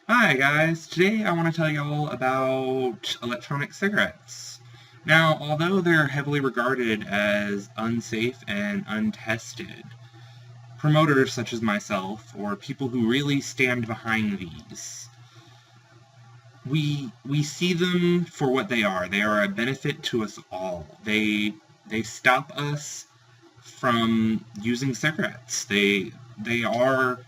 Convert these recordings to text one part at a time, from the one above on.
Hi guys, today I want to tell you all about electronic cigarettes. Now, although they're heavily regarded as unsafe and untested, promoters such as myself, or people who really stand behind these, we see them for what they are. They are a benefit to us all. They stop us from using cigarettes. They are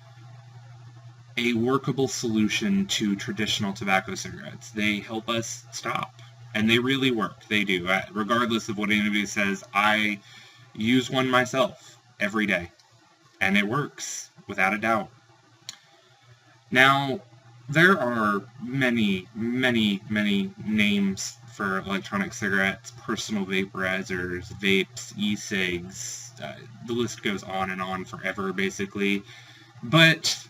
a workable solution to traditional tobacco cigarettes. They help us stop, and they really work. They do. Regardless of what anybody says, I use one myself every day, and it works, without a doubt. Now, there are many, many, many names for electronic cigarettes, personal vaporizers, vapes, ecigs. The list goes on and on forever, basically. But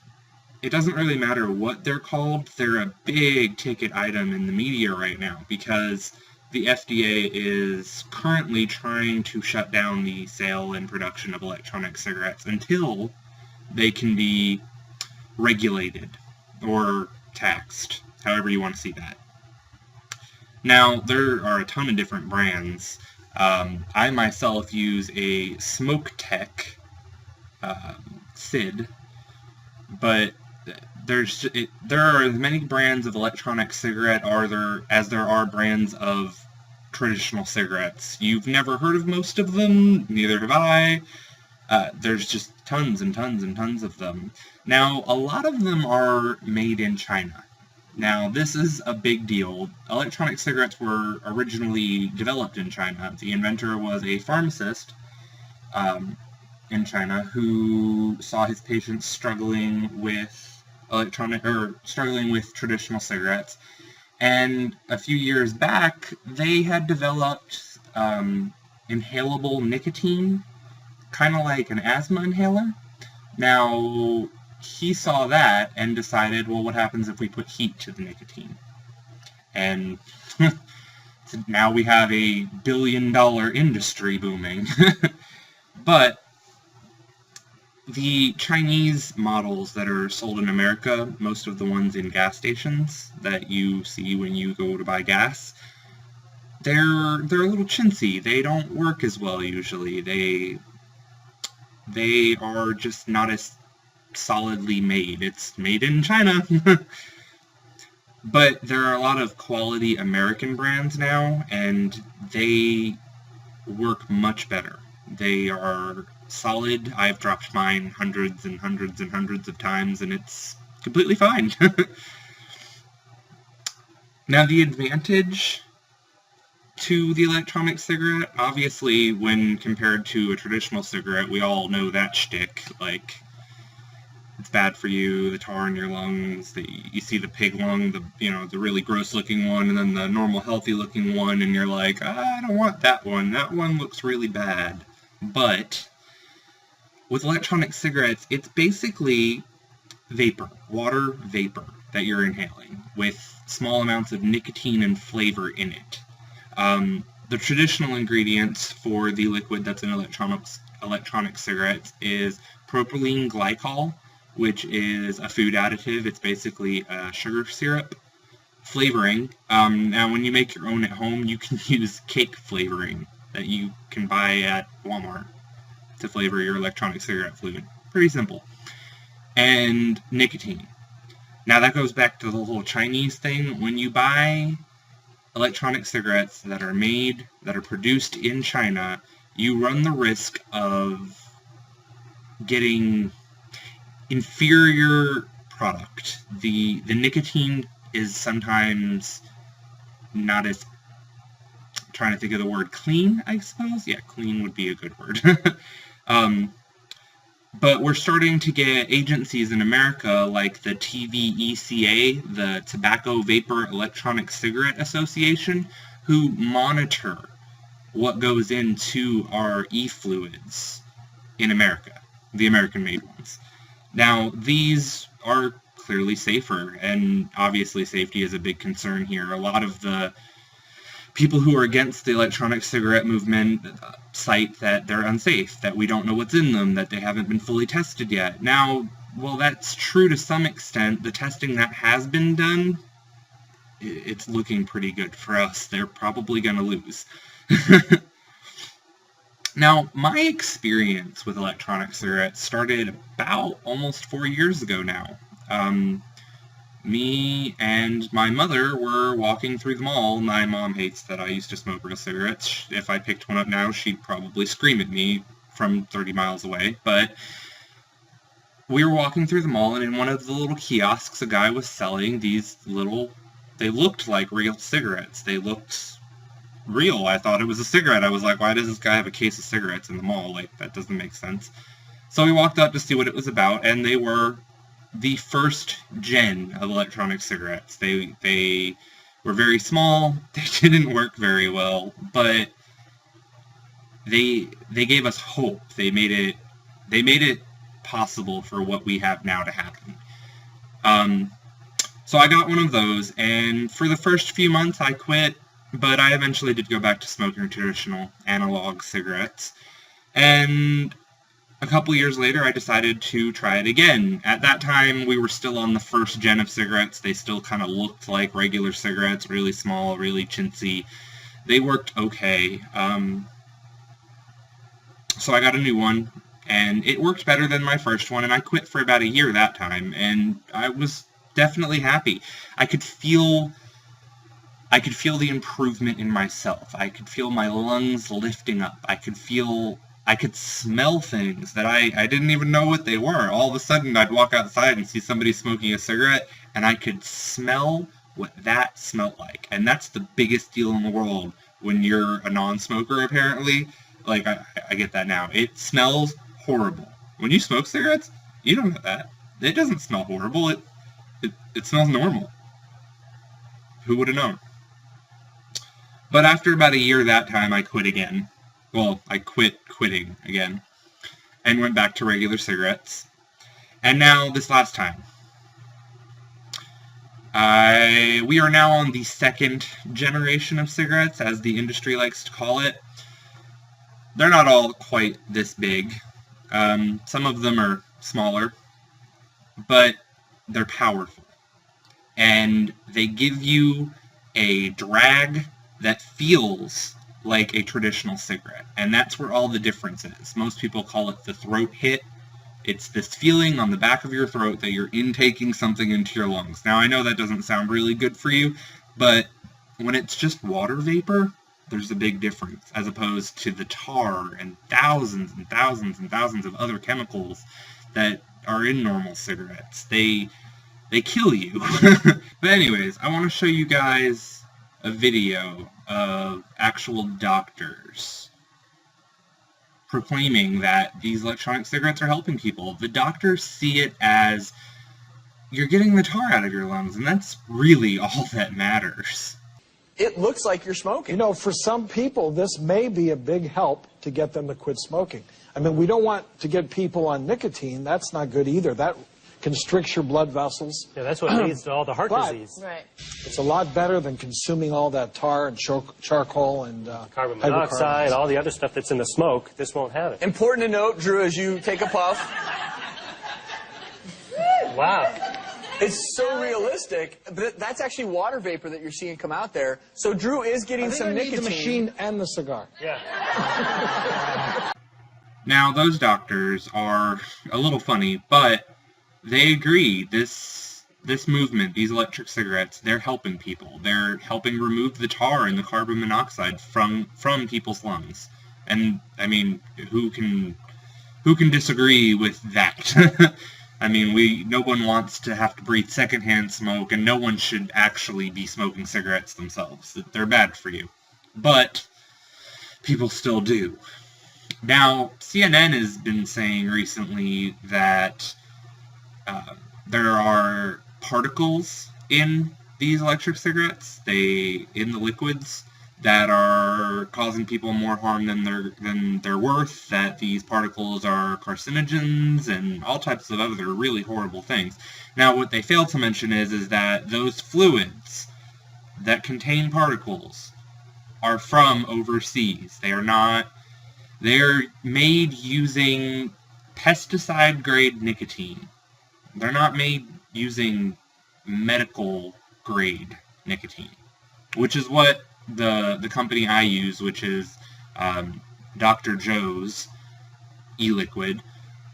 it doesn't really matter what they're called. They're a big ticket item in the media right now because the FDA is currently trying to shut down the sale and production of electronic cigarettes until they can be regulated or taxed, however you want to see that. Now, there are a ton of different brands. I myself use a Smoke Tech CID, but there are as many brands of electronic cigarette as there are brands of traditional cigarettes. You've never heard of most of them, neither have I. There's just tons and tons and tons of them. Now, a lot of them are made in China. Now, this is a big deal. Electronic cigarettes were originally developed in China. The inventor was a pharmacist in China who saw his patients struggling with traditional cigarettes, and a few years back they had developed inhalable nicotine, kind of like an asthma inhaler. Now, he saw that and decided, well, what happens if we put heat to the nicotine? And now we have a billion-dollar industry booming. But the Chinese models that are sold in America, most of the ones in gas stations that you see when you go to buy gas, they're a little chintzy. They don't work as well usually. They are just not as solidly made. It's made in China. But there are a lot of quality American brands now, and they work much better. They are solid. I've dropped mine hundreds and hundreds and hundreds of times, and it's completely fine. Now, the advantage to the electronic cigarette, obviously, when compared to a traditional cigarette, we all know that shtick. Like, it's bad for you, the tar in your lungs, you see the pig lung, the really gross-looking one, and then the normal, healthy-looking one, and you're like, I don't want that one. That one looks really bad. But with electronic cigarettes, it's basically vapor, water vapor that you're inhaling with small amounts of nicotine and flavor in it. The traditional ingredients for the liquid that's in electronic cigarettes is propylene glycol, which is a food additive. It's basically a sugar syrup flavoring. Now, when you make your own at home, you can use cake flavoring that you can buy at Walmart to flavor your electronic cigarette fluid. Pretty simple. And nicotine. Now, that goes back to the whole Chinese thing. When you buy electronic cigarettes that are produced in China, you run the risk of getting inferior product. The nicotine is sometimes not as, trying to think of the word, clean, I suppose? Yeah, clean would be a good word. But we're starting to get agencies in America like the TVECA, the Tobacco Vapor Electronic Cigarette Association, who monitor what goes into our e-fluids in America, the American-made ones. Now, these are clearly safer, and obviously safety is a big concern here. A lot of the people who are against the electronic cigarette movement cite that they're unsafe, that we don't know what's in them, that they haven't been fully tested yet. Now, well, that's true to some extent. The testing that has been done, it's looking pretty good for us. They're probably going to lose. Now, my experience with electronic cigarettes started about almost 4 years ago now. Me and my mother were walking through the mall. My mom hates that I used to smoke real cigarettes. If I picked one up now, she'd probably scream at me from 30 miles away. But we were walking through the mall, and in one of the little kiosks, a guy was selling these little... They looked like real cigarettes. They looked real. I thought it was a cigarette. I was like, why does this guy have a case of cigarettes in the mall? Like, that doesn't make sense. So we walked up to see what it was about, and they were the first gen of electronic cigarettes. They were very small. They didn't work very well, but they gave us hope. They made it possible for what we have now to happen. So I got one of those, and for the first few months I quit, but I eventually did go back to smoking traditional analog cigarettes. And a couple years later, I decided to try it again. At that time, we were still on the first gen of cigarettes. They still kind of looked like regular cigarettes, really small, really chintzy. They worked okay. So I got a new one, and it worked better than my first one, and I quit for about a year that time, and I was definitely happy. I could feel the improvement in myself. I could feel my lungs lifting up. I could smell things that I didn't even know what they were. All of a sudden, I'd walk outside and see somebody smoking a cigarette, and I could smell what that smelled like. And that's the biggest deal in the world when you're a non-smoker, apparently. Like, I get that now. It smells horrible. When you smoke cigarettes, you don't know that. It doesn't smell horrible. It smells normal. Who would have known? But after about a year that time, I quit again. Well, I quit quitting again and went back to regular cigarettes. And now, this last time, we are now on the second generation of cigarettes, as the industry likes to call it. They're not all quite this big. Some of them are smaller, but they're powerful. And they give you a drag that feels like a traditional cigarette. And that's where all the difference is. Most people call it the throat hit. It's this feeling on the back of your throat that you're intaking something into your lungs. Now, I know that doesn't sound really good for you, but when it's just water vapor, there's a big difference, as opposed to the tar and thousands and thousands and thousands of other chemicals that are in normal cigarettes. They kill you. But anyways, I want to show you guys a video of actual doctors proclaiming that these electronic cigarettes are helping people. The doctors see it as you're getting the tar out of your lungs, and that's really all that matters. It looks like you're smoking. You know, for some people, this may be a big help to get them to quit smoking. I mean, we don't want to get people on nicotine. That's not good either. That constricts your blood vessels. Yeah, that's what leads to all the heart disease. Right. It's a lot better than consuming all that tar and charcoal and Carbon monoxide, all the other stuff that's in the smoke. This won't have it. Important to note, Drew, as you take a puff. Wow. It's so realistic, but that's actually water vapor that you're seeing come out there. So Drew is getting some nicotine. The machine and the cigar. Yeah. Now, those doctors are a little funny, but they agree. This movement, these electric cigarettes, they're helping people. They're helping remove the tar and the carbon monoxide from people's lungs. And, I mean, who can disagree with that? I mean, no one wants to have to breathe secondhand smoke, and no one should actually be smoking cigarettes themselves. They're bad for you. But people still do. Now, CNN has been saying recently that there are particles in these electric cigarettes, in the liquids, that are causing people more harm than they're worth, that these particles are carcinogens and all types of other really horrible things. Now, what they fail to mention is that those fluids that contain particles are from overseas. They're made using pesticide-grade nicotine. they're not made using medical grade nicotine, which is what the company I use, which is Dr. Joe's e-liquid.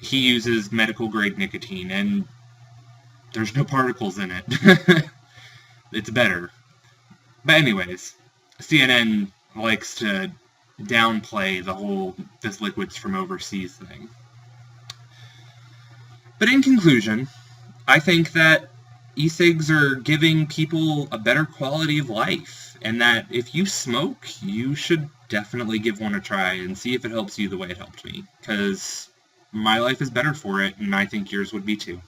He uses medical grade nicotine, and there's no particles in it. It's better. But anyways, CNN likes to downplay the whole this liquid's from overseas thing. But in conclusion, I think that e-cigs are giving people a better quality of life, and that if you smoke, you should definitely give one a try and see if it helps you the way it helped me, because my life is better for it, and I think yours would be too.